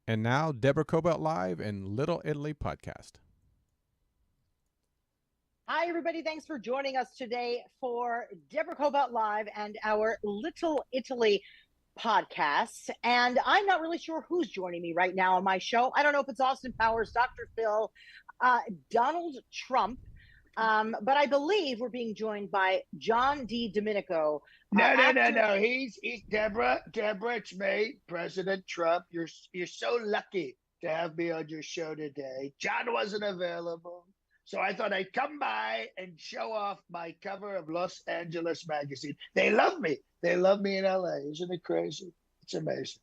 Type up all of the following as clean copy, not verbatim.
And now, Deborah Kobylt live in Little Italy podcast. Hi, everybody. Thanks for joining us today for Deborah Kobylt Live and our Little Italy podcast. And I'm not really sure who's joining me right now on my show. I don't know if it's Austin Powers, Dr. Phil, Donald Trump, but I believe we're being joined by John Di Domenico. No. He's Deborah. Deborah, it's me, President Trump. You're so lucky to have me on your show today. John wasn't available, so I thought I'd come by and show off my cover of Los Angeles magazine. They love me. They love me in LA. Isn't it crazy? It's amazing.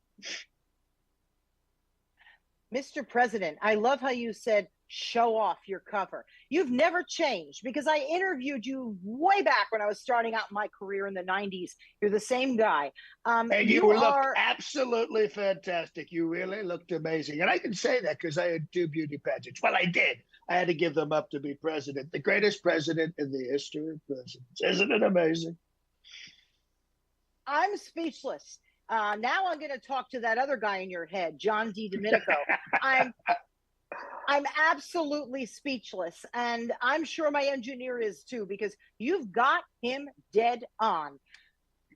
Mr. President, I love how you said show off your cover. You've never changed because I interviewed you way back when I was starting out my career in the 90s. You're the same guy. And you looked absolutely fantastic. You really looked amazing. And I can say that because I had 2 beauty pageants. Well, I did. I had to give them up to be president. The greatest president in the history of presidents. Isn't it amazing? I'm speechless. Now I'm going to talk to that other guy in your head, John Di Domenico. I'm absolutely speechless, and I'm sure my engineer is too, because you've got him dead on.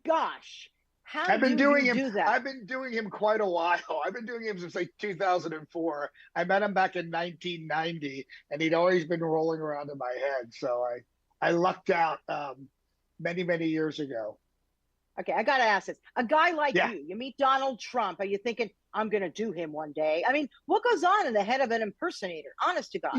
Gosh, how do you do that? I've been doing him quite a while. I've been doing him since like 2004. I met him back in 1990, and he'd always been rolling around in my head. So I lucked out many years ago. Okay, I got to ask this. A guy like you meet Donald Trump. Are you thinking, I'm going to do him one day? I mean, what goes on in the head of an impersonator? Honest to God.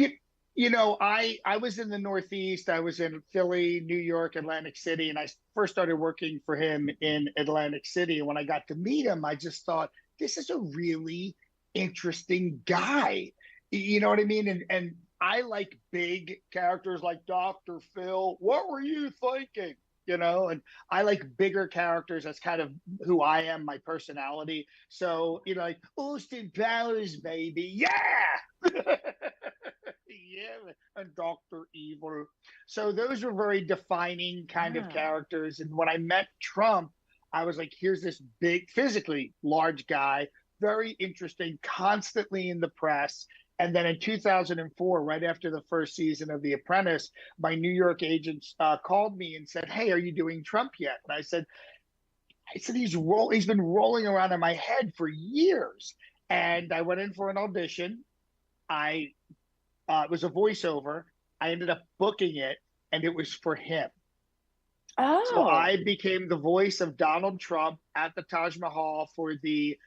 I was in the Northeast. I was in Philly, New York, Atlantic City, and I first started working for him in Atlantic City. And when I got to meet him, I just thought, this is a really interesting guy. You know what I mean? And I like big characters like Dr. Phil. What were you thinking? And I like bigger characters. That's kind of who I am, my personality. So, like Austin Powers, baby. Yeah. Yeah. And Dr. Evil. So those were very defining kind of characters. And when I met Trump, I was like, here's this big, physically large guy, very interesting, constantly in the press. And then in 2004, right after the first season of The Apprentice, my New York agents called me and said, "Hey, are you doing Trump yet?" And I said, he's been rolling around in my head for years. And I went in for an audition. It was a voiceover. I ended up booking it, and it was for him. Oh. So I became the voice of Donald Trump at the Taj Mahal for the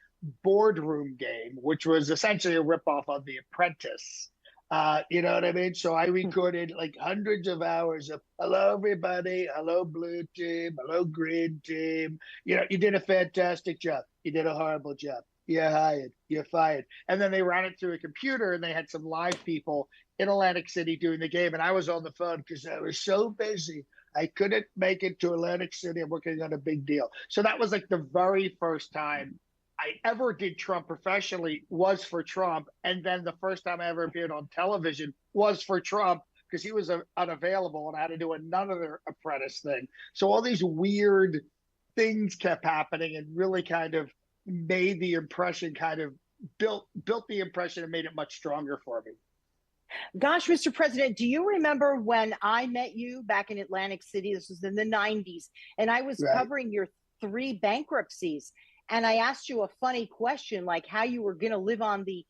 boardroom game, which was essentially a ripoff of The Apprentice. You know what I mean? So I recorded like hundreds of hours of hello, everybody. Hello, blue team. Hello, green team. You did a fantastic job. You did a horrible job. You're hired. You're fired. And then they ran it through a computer, and they had some live people in Atlantic City doing the game. And I was on the phone because I was so busy. I couldn't make it to Atlantic City. I'm working on a big deal. So that was like the very first time I ever did Trump professionally was for Trump. And then the first time I ever appeared on television was for Trump because he was unavailable, and I had to do another Apprentice thing. So all these weird things kept happening and really kind of made the impression, kind of built the impression and made it much stronger for me. Gosh, Mr. President, do you remember when I met you back in Atlantic City? This was in the 90s, and I was covering your 3 bankruptcies. And I asked you a funny question, like how you were going to live on the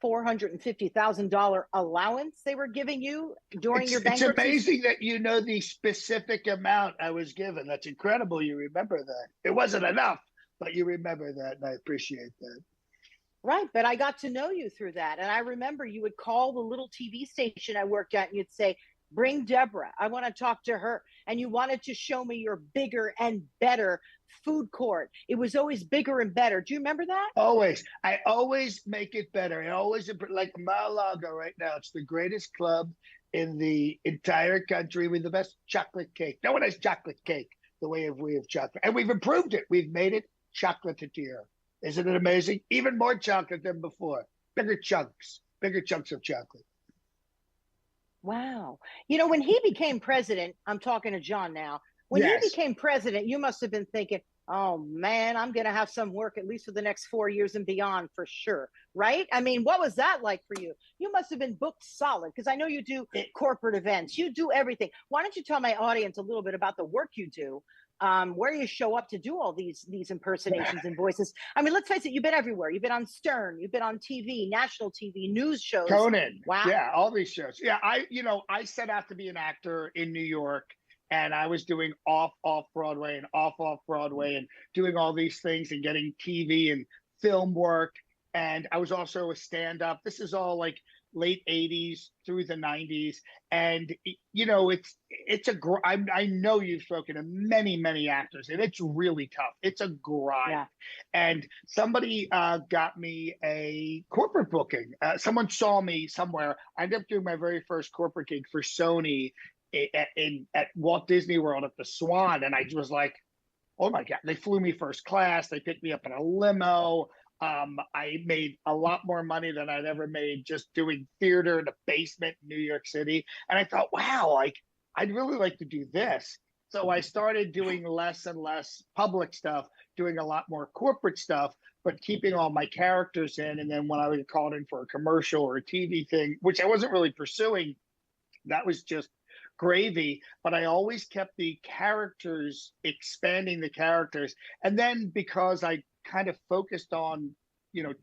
$450,000 allowance they were giving you during your bankruptcy. It's amazing that you know the specific amount I was given. That's incredible. You remember that. It wasn't enough, but you remember that, and I appreciate that. Right, but I got to know you through that. And I remember you would call the little TV station I worked at, and you'd say, "Bring Deborah. I want to talk to her." And you wanted to show me your bigger and better food court. It was always bigger and better. Do you remember that? Always. I always make it better. I always, like Mar-a-Lago right now, it's the greatest club in the entire country with the best chocolate cake. No one has chocolate cake the way we have chocolate. And we've improved it. We've made it chocolatier. Isn't it amazing? Even more chocolate than before. Bigger chunks of chocolate. Wow. When he became president, I'm talking to John now. When he became president, you must have been thinking, Oh man, I'm going to have some work at least for the next 4 years and beyond for sure. Right? I mean, what was that like for you? You must have been booked solid because I know you do It, corporate events. You do everything. Why don't you tell my audience a little bit about the work you do, where you show up to do all these impersonations and voices? I mean, let's face it, you've been everywhere. You've been on Stern, you've been on TV, national TV, news shows. Conan, Wow. yeah, all these shows. Yeah, I set out to be an actor in New York, and I was doing off Broadway and off Broadway, and doing all these things and getting TV and film work. And I was also a stand up. This is all like late 80s through the 90s. And I know you've spoken to many actors, and it's really tough. It's a grind. Yeah. And somebody got me a corporate booking. Someone saw me somewhere. I ended up doing my very first corporate gig for Sony at Walt Disney World at the Swan, and I was like, oh my God. They flew me first class. They picked me up in a limo. I made a lot more money than I'd ever made just doing theater in a basement in New York City. And I thought, wow, like I'd really like to do this. So I started doing less and less public stuff, doing a lot more corporate stuff, but keeping all my characters in. And then when I was called in for a commercial or a TV thing, which I wasn't really pursuing, that was just gravy. But I always kept the characters, expanding the characters. And then because I kind of focused on,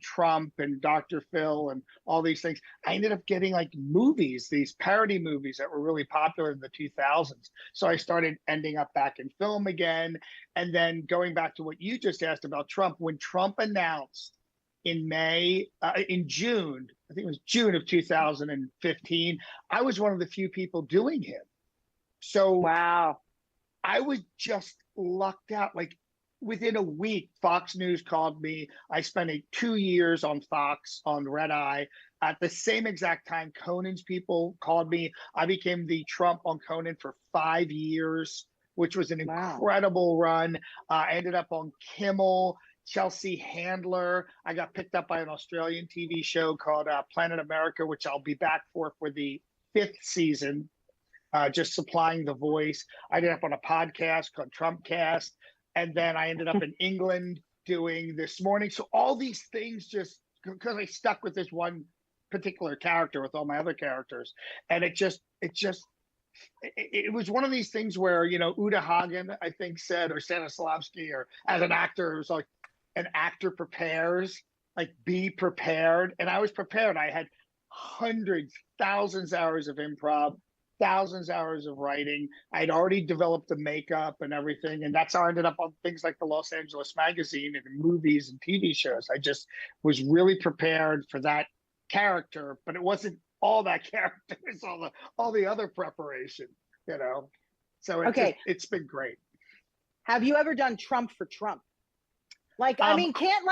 Trump and Dr. Phil and all these things, I ended up getting like movies, these parody movies that were really popular in the 2000s. So I started ending up back in film again. And then going back to what you just asked about Trump, when Trump announced in June, I think it was June of 2015, I was one of the few people doing him. So Wow. I was just lucked out. Like within a week, Fox News called me. I spent 2 years on Fox on Red Eye. At the same exact time, Conan's people called me. I became the Trump on Conan for 5 years, which was an incredible run. I ended up on Kimmel, Chelsea Handler. I got picked up by an Australian TV show called Planet America, which I'll be back for the 5th season, just supplying the voice. I ended up on a podcast called Trumpcast. And then I ended up in England doing This Morning. So all these things, just because I stuck with this one particular character with all my other characters. And it was one of these things where, Uta Hagen, I think, said, or Stanislavski, or as an actor, it was like an actor prepares, like be prepared. And I was prepared. I had hundreds, thousands hours of improv, thousands hours of writing. I'd already developed the makeup and everything. And that's how I ended up on things like the Los Angeles Magazine and movies and TV shows. I just was really prepared for that character, but it wasn't all that character. It's all the other preparation, So it's been great. Have you ever done Trump for Trump? Like, I mean, can't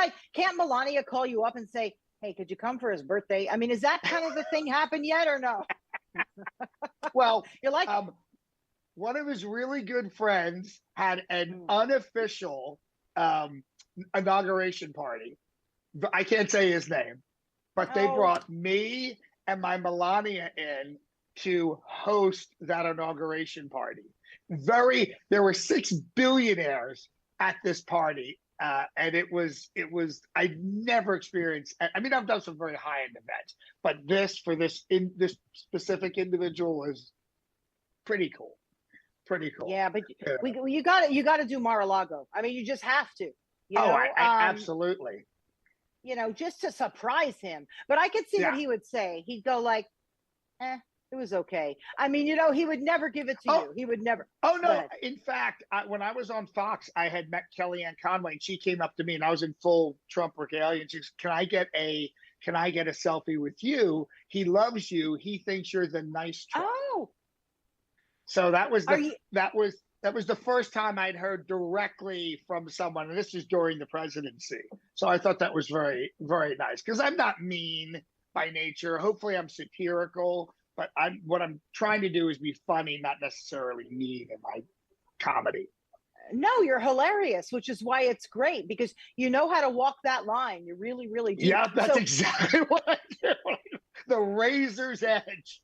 Melania call you up and say, hey, could you come for his birthday? I mean, is that kind of the thing happened yet or no? Well, you're like, one of his really good friends had an unofficial inauguration party. I can't say his name, but they brought me and my Melania in to host that inauguration party. There were 6 billionaires at this party. And it was, I'd never experienced, I mean, I've done some very high-end events, but this specific individual is pretty cool. Pretty cool. Yeah, but you got to do Mar-a-Lago. I mean, you just have to. Absolutely. Just to surprise him. But I could see what he would say. He'd go like, it was okay. I mean, he would never give it to you. He would never. Oh, no. In fact, when I was on Fox, I had met Kellyanne Conway, and she came up to me, and I was in full Trump regalia, and she goes, can I get a selfie with you? He loves you. He thinks you're the nice Trump. Oh. So that was the first time I'd heard directly from someone, and this was during the presidency. So I thought that was very, very nice, because I'm not mean by nature. Hopefully I'm satirical. But what I'm trying to do is be funny, not necessarily mean in my comedy. No, you're hilarious, which is why it's great, because you know how to walk that line. You really, really do. Yeah, that's exactly what I do. The razor's edge.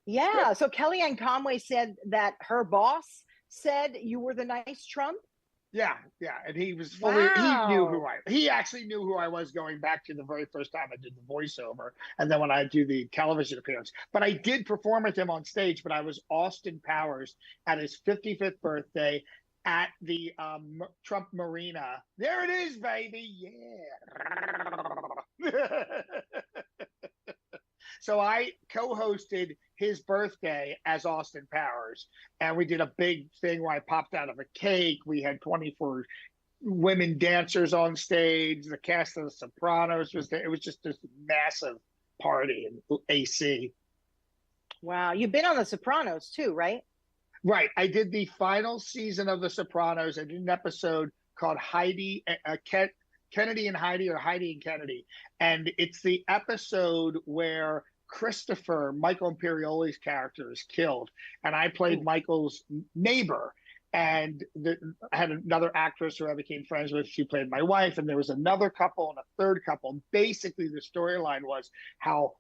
Yeah. So Kellyanne Conway said that her boss said you were the nice Trump. Yeah, yeah, and he was fully. Wow. He actually knew who I was going back to the very first time I did the voiceover, and then when I do the television appearance. But I did perform with him on stage. But I was Austin Powers at his 55th birthday at the Trump Marina. There it is, baby. Yeah. So I co-hosted his birthday as Austin Powers, and we did a big thing where I popped out of a cake. We had 24 women dancers on stage. The cast of The Sopranos was there. It was just this massive party in AC. Wow. You've been on The Sopranos too, right? Right. I did the final season of The Sopranos. I did an episode called Kennedy and Heidi, or Heidi and Kennedy. And it's the episode where Michael Imperioli's character, is killed. And I played Michael's neighbor. And I had another actress who I became friends with. She played my wife. And there was another couple and a third couple. And basically, the storyline was how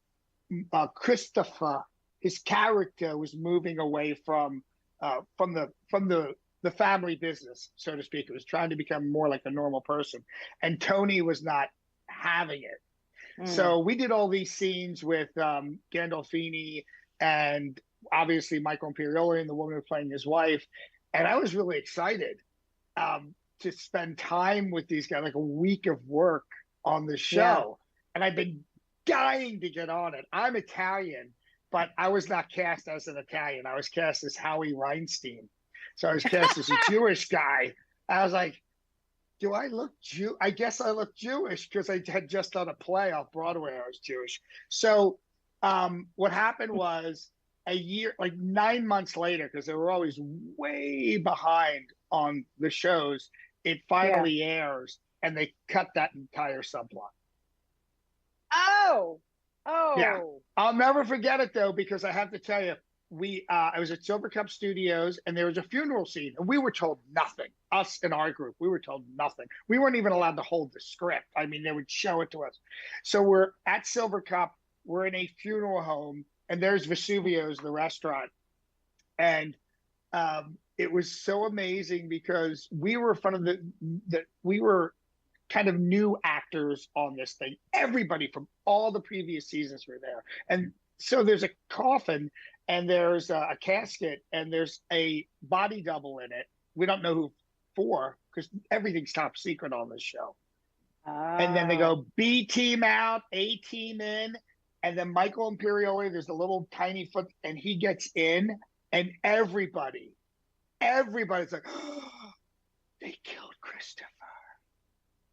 Christopher, his character, was moving away from the family business, so to speak. It was trying to become more like a normal person. And Tony was not having it. So we did all these scenes with Gandolfini and obviously Michael Imperioli and the woman who was playing his wife. And I was really excited to spend time with these guys, like a week of work on the show. Yeah. And I've been dying to get on it. I'm Italian, but I was not cast as an Italian. I was cast as Howie Weinstein. So I was cast as a Jewish guy. I was like, do I look Jew? I guess I look Jewish because I had just done a play off Broadway. I was Jewish. So what happened was a year, like 9 months later, because they were always way behind on the shows, it finally airs, and they cut that entire subplot. Oh, yeah. I'll never forget it though, because I have to tell you, I was at Silver Cup Studios, and there was a funeral scene, and we were told nothing. Us in our group, we were told nothing. We weren't even allowed to hold the script. I mean, they would show it to us. So we're at Silver Cup. We're in a funeral home, and there's Vesuvio's, the restaurant. And it was so amazing because we were in front of we were kind of new actors on this thing. Everybody from all the previous seasons were there. And so there's a coffin, and there's a casket, and there's a body double in it. We don't know who for, because everything's top secret on this show. And then they go B team out, A team in, and then Michael Imperioli, there's a little tiny foot, and he gets in, and everybody's like, oh, they killed Christopher.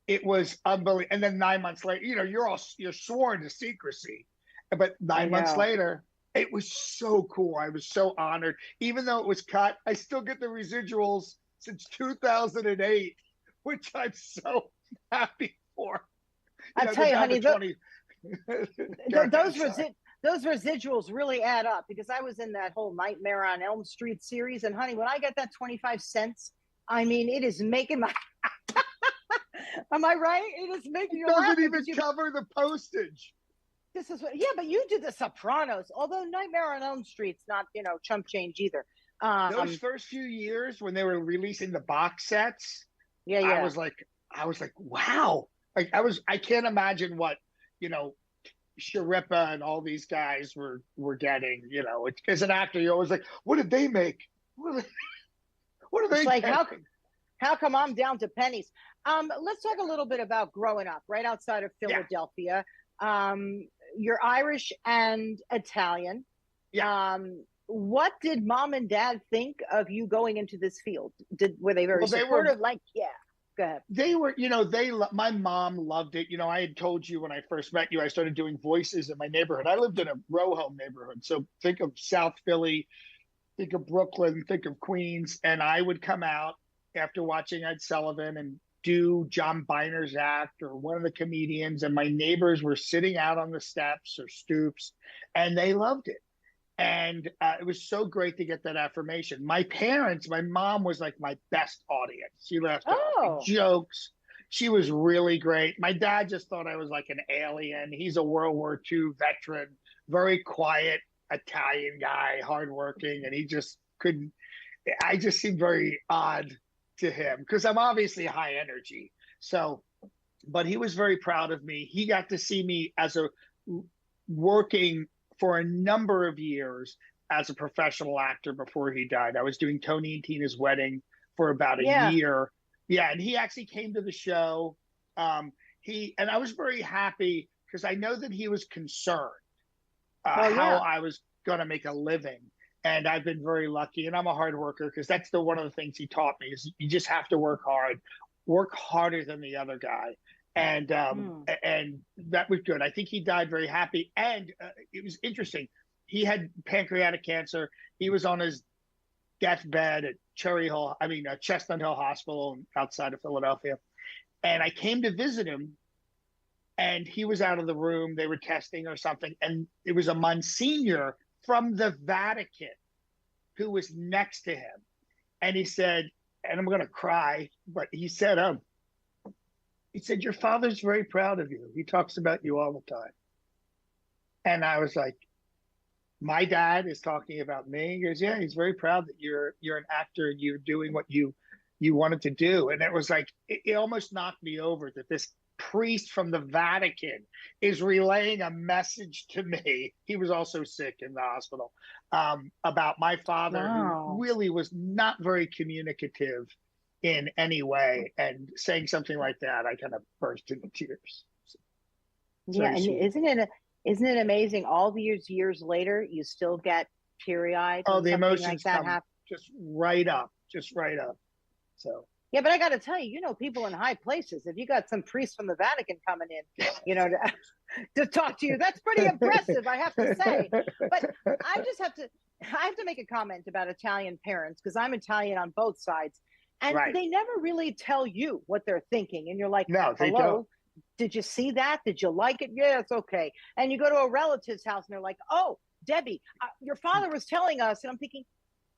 It was unbelievable. And then 9 months later, you're sworn to secrecy, but 9 months later, it was so cool. I was so honored. Even though it was cut, I still get the residuals since 2008, which I'm so happy for. I'll tell you, honey, those residuals really add up, because I was in that whole Nightmare on Elm Street series. And honey, when I get that 25 cents, I mean, it is making my, am I right? It is making it doesn't even cover the postage. This is what, but you did The Sopranos, although Nightmare on Elm Street's not, chump change either. Those first few years when they were releasing the box sets, I was like, wow. Like I can't imagine what, Sharippa and all these guys were getting, as an actor, you're always like, what did they make? What are they like, how come I'm down to pennies? Let's talk a little bit about growing up right outside of Philadelphia. You're Irish and Italian. What did mom and dad think of you going into this field? Were they very supportive? Go ahead. They were, my mom loved it. I had told you when I first met you, I started doing voices in my neighborhood. I lived in a row home neighborhood. So think of South Philly, think of Brooklyn, think of Queens. And I would come out after watching Ed Sullivan and do John Biner's act or one of the comedians. And my neighbors were sitting out on the steps or stoops, and they loved it. And it was so great to get that affirmation. My mom was like my best audience. She laughed at my jokes. She was really great. My dad just thought I was like an alien. He's a World War II veteran, very quiet Italian guy, hardworking. And he just couldn't, I just seemed very odd to him because I'm obviously high energy. So, but he was very proud of me. He got to see me as a working for a number of years as a professional actor before he died. I was doing Tony and Tina's Wedding for about a Yeah. year. Yeah, and he actually came to the show. And I was very happy because I know that he was concerned how I was going to make a living. And I've been very lucky, and I'm a hard worker because that's one of the things he taught me is you just have to work hard, work harder than the other guy. And that was good. I think he died very happy. And it was interesting. He had pancreatic cancer. He was on his deathbed at Chestnut Hill Hospital outside of Philadelphia. And I came to visit him, and he was out of the room. They were testing or something. And it was a Monsignor from the Vatican who was next to him. And he said, and I'm going to cry, but he said, your father's very proud of you. He talks about you all the time. And I was like, my dad is talking about me. He goes, yeah, he's very proud that you're an actor and you're doing what you wanted to do. And it was like, it almost knocked me over that this priest from the Vatican is relaying a message to me. He was also sick in the hospital about my father, who really was not very communicative in any way, and saying something like that, I kind of burst into tears. Yeah, and isn't it amazing? All these years later, you still get teary-eyed. Oh, the emotions like that come just right up. So. Yeah, but I got to tell you, people in high places, if you got some priest from the Vatican coming in, to talk to you, that's pretty impressive, I have to say. But I have to make a comment about Italian parents, because I'm Italian on both sides. And they never really tell you what they're thinking. And you're like, no, hello, don't. Did you see that? Did you like it? Yeah, it's okay. And you go to a relative's house and they're like, oh, Debbie, your father was telling us. And I'm thinking,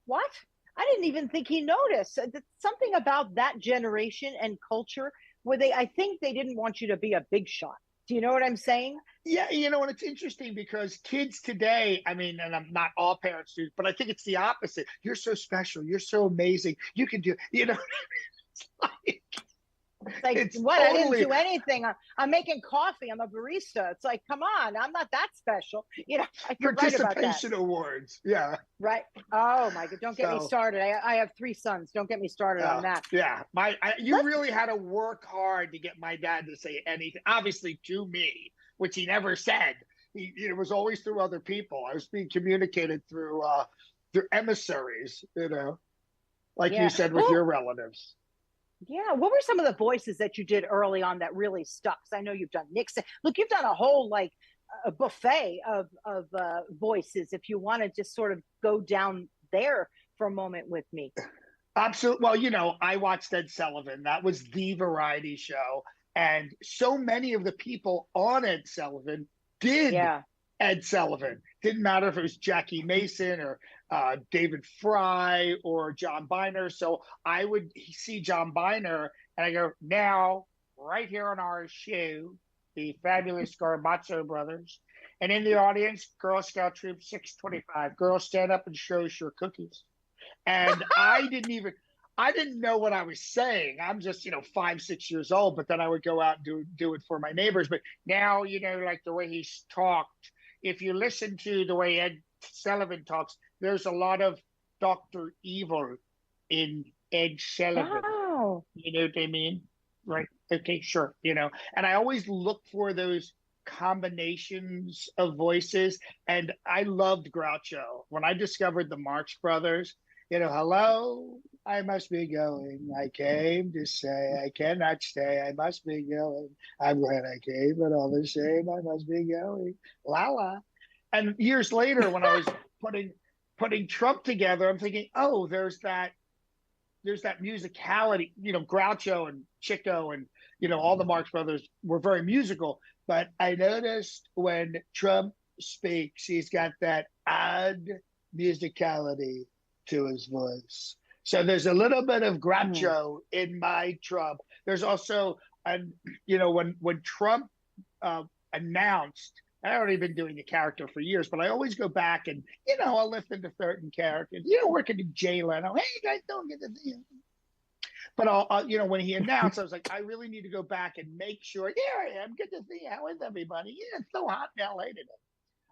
what? I didn't even think he noticed. Something about that generation and culture where I think they didn't want you to be a big shot. Do you know what I'm saying? Yeah, and it's interesting because kids today, and I'm not all parents do, but I think it's the opposite. You're so special. You're so amazing. You can do, it's like what? Totally... I didn't do anything. I'm making coffee. I'm a barista. It's like, come on, I'm not that special. Participation awards. Yeah. Right. Oh my God! Don't get me started. I have 3 sons. Don't get me started on that. Yeah. You really had to work hard to get my dad to say anything. Obviously, to me, which he never said. It was always through other people. I was being communicated through emissaries. Like you said with your relatives. Yeah. What were some of the voices that you did early on that really stuck? Because I know you've done Nixon. Look, you've done a whole a buffet of voices. If you want to just sort of go down there for a moment with me. Absolutely. Well, I watched Ed Sullivan. That was the variety show. And so many of the people on Ed Sullivan did Ed Sullivan. Didn't matter if it was Jackie Mason or David Fry or John Biner. So I would see John Biner and I go, now, right here on our show, the fabulous Garbazo brothers. And in the audience, Girl Scout Troop 625. Girls, stand up and show us your cookies. And I didn't know what I was saying. I'm just, 5, 6 years old, but then I would go out and do it for my neighbors. But now, like the way he's talked, if you listen to the way Ed Sullivan talks, there's a lot of Dr. Evil in Ed Sullivan. Wow. You know what I mean? Right. Okay, sure. And I always look for those combinations of voices. And I loved Groucho. When I discovered the Marx Brothers, hello, I must be going. I came to say I cannot stay. I must be going. I'm glad I came, but all the same, I must be going. La la. And years later, when I was putting Trump together, I'm thinking, oh, there's that musicality. Groucho and Chico and all the Marx Brothers were very musical. But I noticed when Trump speaks, he's got that odd musicality to his voice. So there's a little bit of Groucho in my Trump. There's also, when Trump announced, I've already been doing the character for years, but I always go back and, I'll lift into certain characters. Working with Jay Leno. Hey, you guys don't get the deal. But when he announced, I was like, I really need to go back and make sure. Here I am. Good to see you. How is everybody? Yeah, it's so hot in LA today.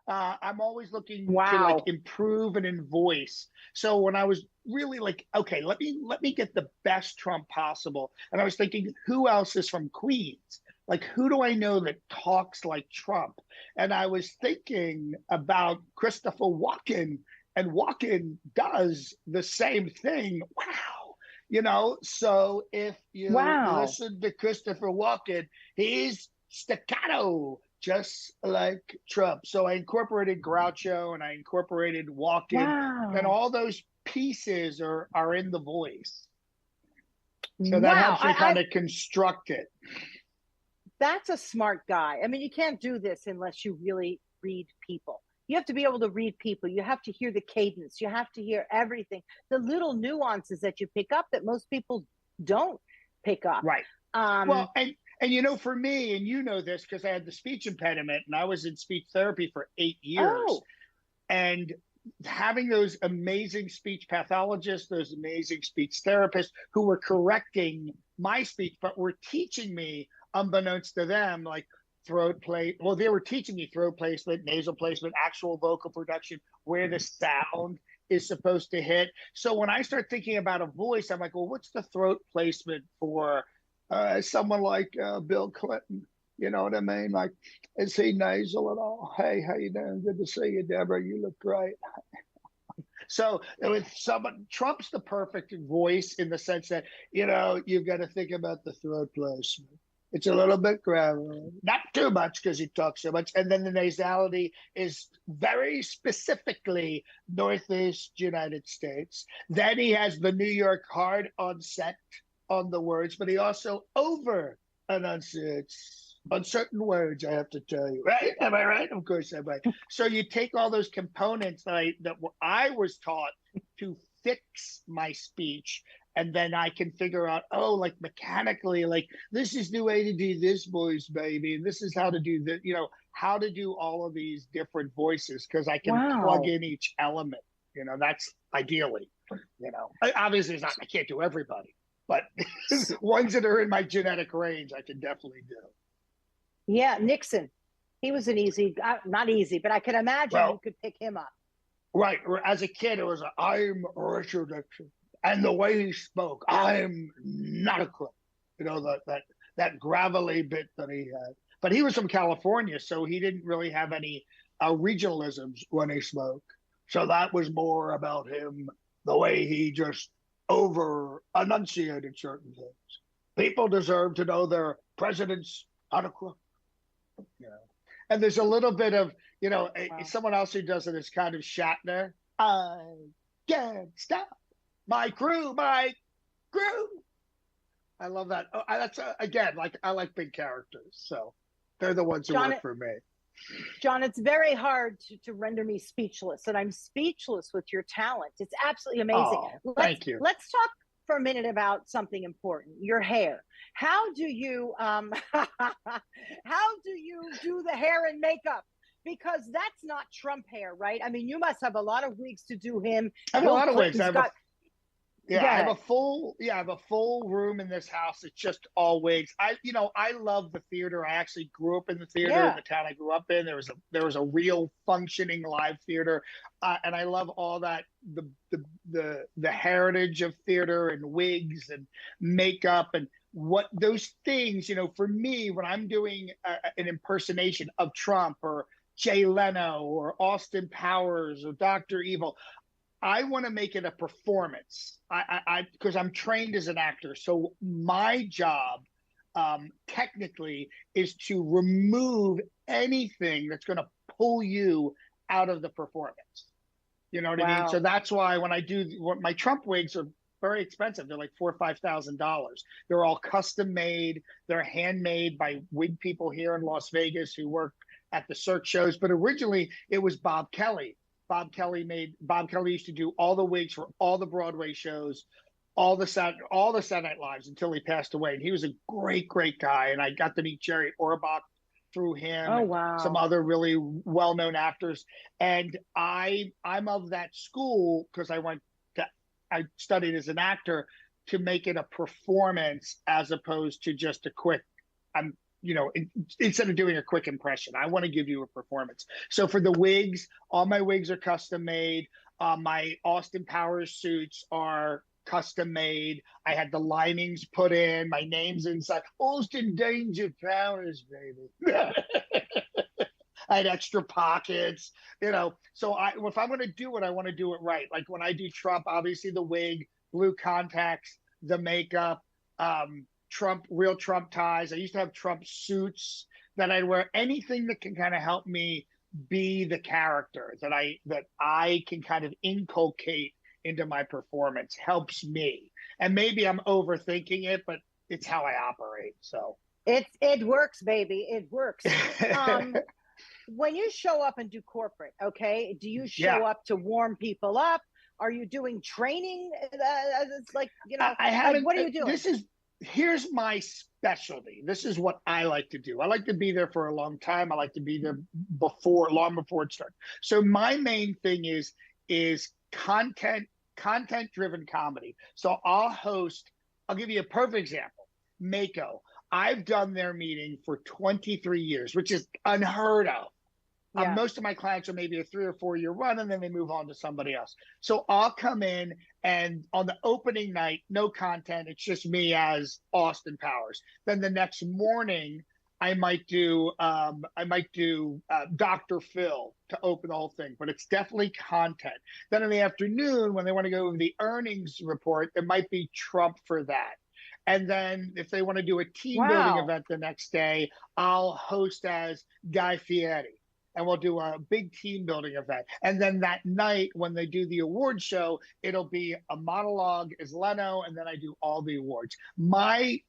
I'm always looking to like Wow. improve and in voice. So when I was really like, okay, let me get the best Trump possible, and I was thinking, who else is from Queens? Like, who do I know that talks like Trump? And I was thinking about Christopher Walken, and Walken does the same thing. Wow. So if you Wow. listen to Christopher Walken, he's staccato, just like Trump. So I incorporated Groucho and I incorporated Walken, and Wow. all those pieces are in the voice. So that Wow. helps me kind of construct it. That's a smart guy. I mean, you can't do this unless you really read people. You have to be able to read people. You have to hear the cadence. You have to hear everything, the little nuances that you pick up that most people don't pick up. Right. Um, Well, and for me, and you know this because I had the speech impediment and I was in speech therapy for 8 years. oh, And having those amazing speech pathologists, those amazing speech therapists who were correcting my speech, but were teaching me, unbeknownst to them, like throat play. Well, they were teaching me throat placement, nasal placement, actual vocal production, where the sound is supposed to hit. So when I start thinking about a voice, I'm like, well, what's the throat placement for someone like Bill Clinton? You know what I mean? Like, is he nasal at all? Hey, how you doing? Good to see you, Deborah. You look great. So with someone, Trump's the perfect voice in the sense that, you've got to think about the throat placement. It's a little bit gravelly, not too much because he talks so much. And then the nasality is very specifically Northeast United States. Then he has the New York hard onset on the words, but he also over enunciates on certain words, I have to tell you. Right? Am I right? Of course I'm right. So you take all those components that I was taught to fix my speech, and then I can figure out, like mechanically, like this is the way to do this voice, baby, and this is how to do how to do all of these different voices because I can plug wow. in each element. That's ideally. Obviously, it's not. I can't do everybody, but ones that are in my genetic range, I can definitely do. Yeah, Nixon. He was an easy, not easy, but I can imagine you Well, could pick him up. right. As a kid, it was I'm Richard Nixon, and the way he spoke, I'm not a crook. That gravelly bit that he had. But he was from California, so he didn't really have any regionalisms when he spoke. So that was more about him, the way he just over enunciated certain things. People deserve to know their president's not a crook. You know. And there's a little bit of, Wow. someone else who does it is kind of Shatner. I can't stop my crew, my crew. I love that. That's again, like I like big characters, so they're the ones who John, work for me. John, it's very hard to render me speechless, and I'm speechless with your talent. It's absolutely amazing. Oh, Let's thank you. let's talk for a minute about something important. Your hair. How do you how do you do the hair and makeup? Because that's not Trump hair, right? I mean, you must have a lot of wigs to do him. I have a Bill lot of wigs. Clinton's got. Yeah, Go I have ahead. I have a full room in this house. It's just all wigs. I love the theater. I actually grew up in the theater in Yeah. the town I grew up in. There was a real functioning live theater, and I love all that the heritage of theater and wigs and makeup and what those things. For me, when I'm doing an impersonation of Trump or Jay Leno or Austin Powers or Dr. Evil, I want to make it a performance. Because I'm trained as an actor, so my job, technically, is to remove anything that's going to pull you out of the performance. You know what I mean? So Wow. that's why when I do my Trump wigs are very expensive. They're like $4,000 or $5,000. They're all custom made. They're handmade by wig people here in Las Vegas who work at the Cirque shows. But originally, it was Bob Kelly. Bob Kelly used to do all the wigs for all the Broadway shows, all the Saturday Night Lives until he passed away. And he was a great, great guy. And I got to meet Jerry Orbach through him Oh and some wow. other really well-known actors. And I'm of that school because I studied as an actor to make it a performance as opposed to just a quick, instead of doing a quick impression, I want to give you a performance. So for the wigs, all my wigs are custom made. My Austin Powers suits are custom made. I had the linings put in, my name's inside. Austin Danger Powers, baby. I had extra pockets, So if I'm going to do it, I want to do it right. Like when I do Trump, obviously the wig, blue contacts, the makeup, real Trump ties. I used to have Trump suits that I'd wear. Anything that can kind of help me be the character that I can kind of inculcate into my performance helps me. And maybe I'm overthinking it, but it's how I operate. So it works, baby. It works. When you show up and do corporate, okay, do you show up to warm people up? Are you doing training? I haven't. What are you doing? Here's my specialty. This is what I like to do. I like to be there for a long time. I like to be there long before it starts. So my main thing is content-driven comedy. So I'll give you a perfect example. Mako. I've done their meeting for 23 years, which is unheard of. Yeah. Most of my clients are maybe a 3 or 4 year run, and then they move on to somebody else. So I'll come in, and on the opening night, no content. It's just me as Austin Powers. Then the next morning, I might do Dr. Phil to open the whole thing, but it's definitely content. Then in the afternoon, when they want to go over the earnings report, it might be Trump for that. And then if they want to do a team building event the next day, I'll host as Guy Fieri, and we'll do a big team building event. And then that night when they do the award show, it'll be a monologue as Leno, and then I do all the awards. My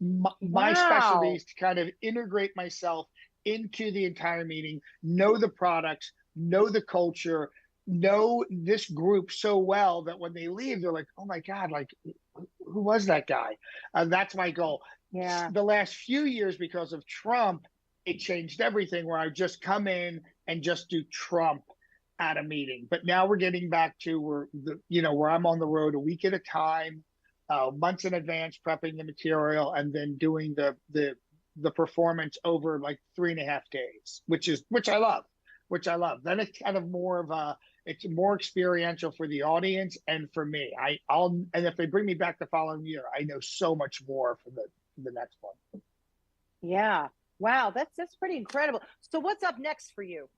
specialty is to kind of integrate myself into the entire meeting, know the products, know the culture, know this group so well that when they leave, they're like, oh my God, like, who was that guy? That's my goal. Yeah. The last few years, because of Trump, it changed everything, where I just come in and just do Trump at a meeting. But now we're getting back to where I'm on the road a week at a time, months in advance, prepping the material, and then doing the performance over like 3.5 days, which I love. Then it's kind of it's more experiential for the audience and for me. And if they bring me back the following year, I know so much more for the next one. Yeah. Wow. That's pretty incredible. So what's up next for you,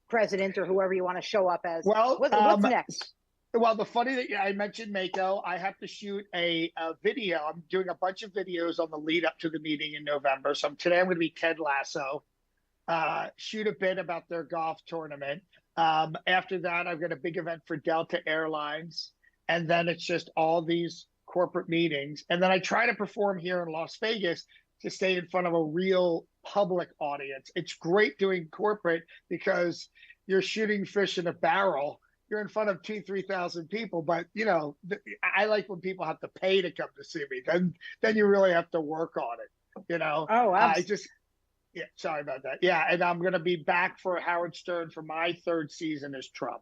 President, or whoever you want to show up as? Well, what's next? Well, the funny that I mentioned Mako, I have to shoot a video. I'm doing a bunch of videos on the lead up to the meeting in November. So today I'm going to be Ted Lasso. Shoot a bit about their golf tournament. After that, I've got a big event for Delta Airlines. And then it's just all these corporate meetings. And then I try to perform here in Las Vegas to stay in front of a real public audience. It's great doing corporate because you're shooting fish in a barrel. You're in front of 2,000-3,000 people, but I like when people have to pay to come to see me. Then you really have to work on it. Oh, absolutely. Yeah, sorry about that. Yeah, and I'm going to be back for Howard Stern for my 3rd season as Trump.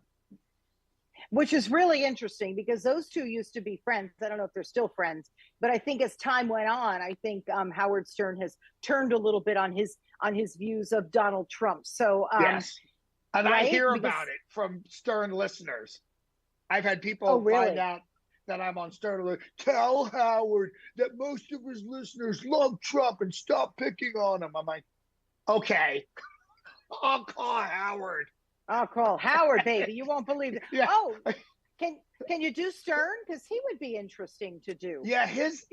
Which is really interesting because those two used to be friends. I don't know if they're still friends, but I think as time went on, I think Howard Stern has turned a little bit on his views of Donald Trump. So yes, and right? I hear about it from Stern listeners. I've had people find out that I'm on Stern. Tell Howard that most of his listeners love Trump and stop picking on him. I'm like, okay, I'll call Howard. I'll call Howard, baby. You won't believe it. Yeah. Oh, can you do Stern? Because he would be interesting to do. Yeah, his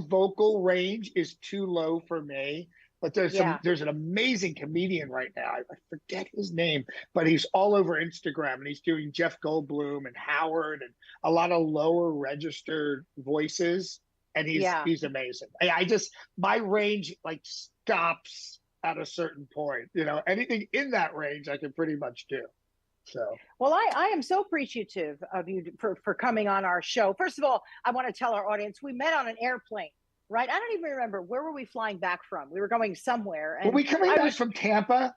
vocal range is too low for me. But there's an amazing comedian right now. I forget his name, but he's all over Instagram, and he's doing Jeff Goldblum and Howard and a lot of lower registered voices, and he's amazing. My range like stops at a certain point. Anything in that range I can pretty much do. So, well, I am so appreciative of you for coming on our show. First of all, I want to tell our audience we met on an airplane, right? I don't even remember, where were we flying back from? We were going somewhere. And were we coming back from Tampa?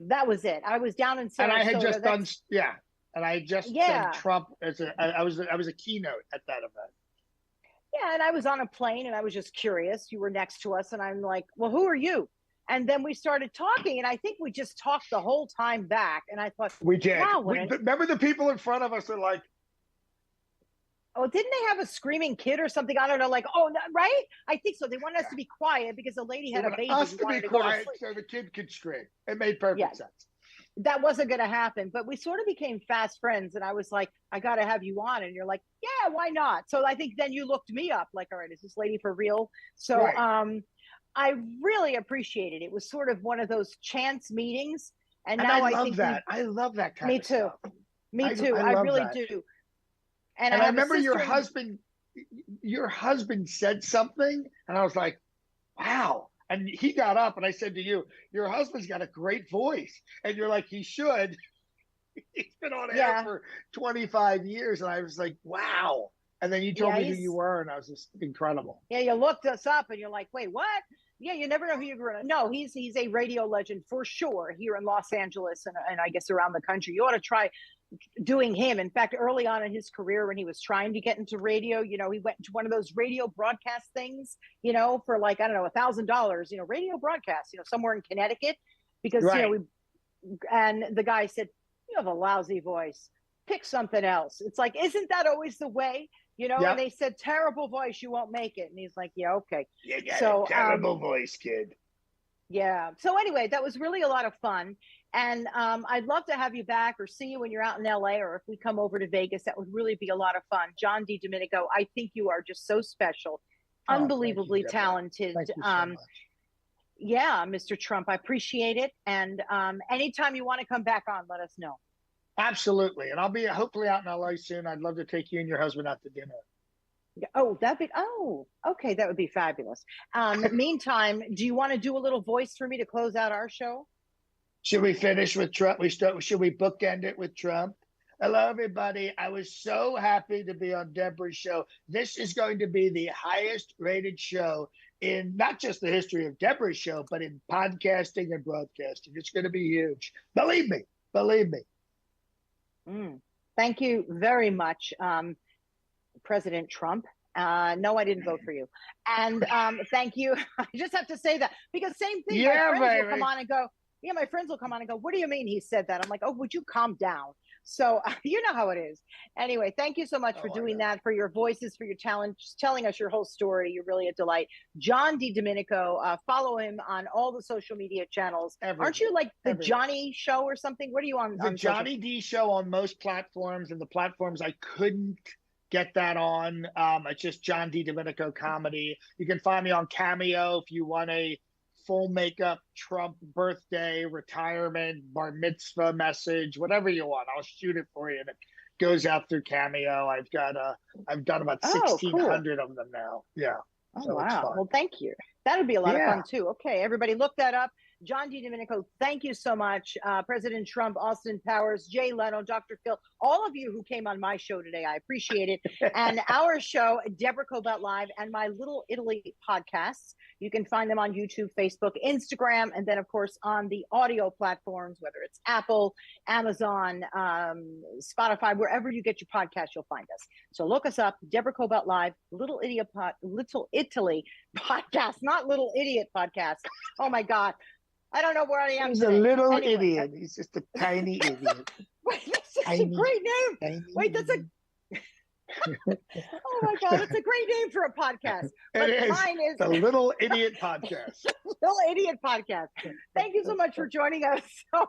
That was it. I was down in Sarasota. And I had just done, yeah. and I just said Yeah. Trump I was a keynote at that event. Yeah, and I was on a plane and I was just curious. You were next to us, and I'm like, well, who are you? And then we started talking, and I think we just talked the whole time back. And I thought, We did. wow, Remember the people in front of us are like, oh, didn't they have a screaming kid or something? I don't know, like, oh, no, right? I think so. They wanted us to be quiet because the lady had a baby. Us to be quiet so the kid could scream. It made perfect sense. That wasn't going to happen, but we sort of became fast friends. And I was like, I got to have you on. And you're like, yeah, why not? So I think then you looked me up like, all right, is this lady for real? So right. I really appreciate it. It was sort of one of those chance meetings. And now I think that. I love that kind of stuff. Me too. I really do. And I remember your husband said something, and I was like, wow. And he got up, and I said to you, your husband's got a great voice. And you're like, he should. He's been on air for 25 years. And I was like, wow. And then you told me who you were, and I was just incredible. Yeah, you looked us up, and you're like, wait, what? Yeah, you never know who you're going to. No, he's a radio legend for sure here in Los Angeles and I guess around the country. You ought to try doing him. In fact, early on in his career, when he was trying to get into radio, he went to one of those radio broadcast things, for like, I don't know, $1,000, radio broadcast, somewhere in Connecticut, because, and the guy said, you have a lousy voice, pick something else. It's like, isn't that always the way? And they said, terrible voice, you won't make it. And he's like, yeah, okay. You got a terrible voice, kid. Yeah. So anyway, that was really a lot of fun. And I'd love to have you back or see you when you're out in LA, or if we come over to Vegas, that would really be a lot of fun. John Di Domenico, I think you are just so special, unbelievably talented. Thank you so much. Yeah, Mr. Trump, I appreciate it. And anytime you want to come back on, let us know. Absolutely. And I'll be hopefully out in LA soon. I'd love to take you and your husband out to dinner. Oh, okay. That would be fabulous. Meantime, do you want to do a little voice for me to close out our show? Should we finish with Trump? Should we bookend it with Trump? Hello, everybody. I was so happy to be on Deborah's show. This is going to be the highest rated show in not just the history of Deborah's show, but in podcasting and broadcasting. It's going to be huge. Believe me. Thank you very much, President Trump. No, I didn't vote for you. And thank you. I just have to say that because same thing. My friends will come on and go, my friends will come on and go, what do you mean he said that? I'm like, oh, would you calm down? So you know how it is. Anyway, thank you so much for doing that, for your voices, for your talent, just telling us your whole story. You're really a delight. John Di Domenico, follow him on all the social media channels. Aren't you like the Johnny Show or something? What are you on? The Johnny D Show on most platforms, and the platforms I couldn't get that on. It's just John Di Domenico Comedy. You can find me on Cameo if you want a full makeup Trump birthday, retirement, bar mitzvah message, whatever you want. I'll shoot it for you, and it goes out through Cameo. I've done about 1,600 of them now. Yeah. Oh, so wow. Well, thank you. That would be a lot of fun too. Okay, everybody, look that up. John Di Domenico, thank you so much. President Trump, Austin Powers, Jay Leno, Dr. Phil, all of you who came on my show today, I appreciate it. And our show, Deborah Kobylt Live, and my Little Italy podcasts, you can find them on YouTube, Facebook, Instagram, and then, of course, on the audio platforms, whether it's Apple, Amazon, Spotify, wherever you get your podcast, you'll find us. So look us up, Deborah Kobylt Live, Little Italy podcast, not Little Idiot podcast. Oh, my God. I don't know where I am. He's a little idiot. He's just a tiny idiot. Wait, that's a great name. Wait, that's a... Oh, my God. That's a great name for a podcast. But mine is the Little Idiot Podcast. Little Idiot Podcast. Thank you so much for joining us. Oh, my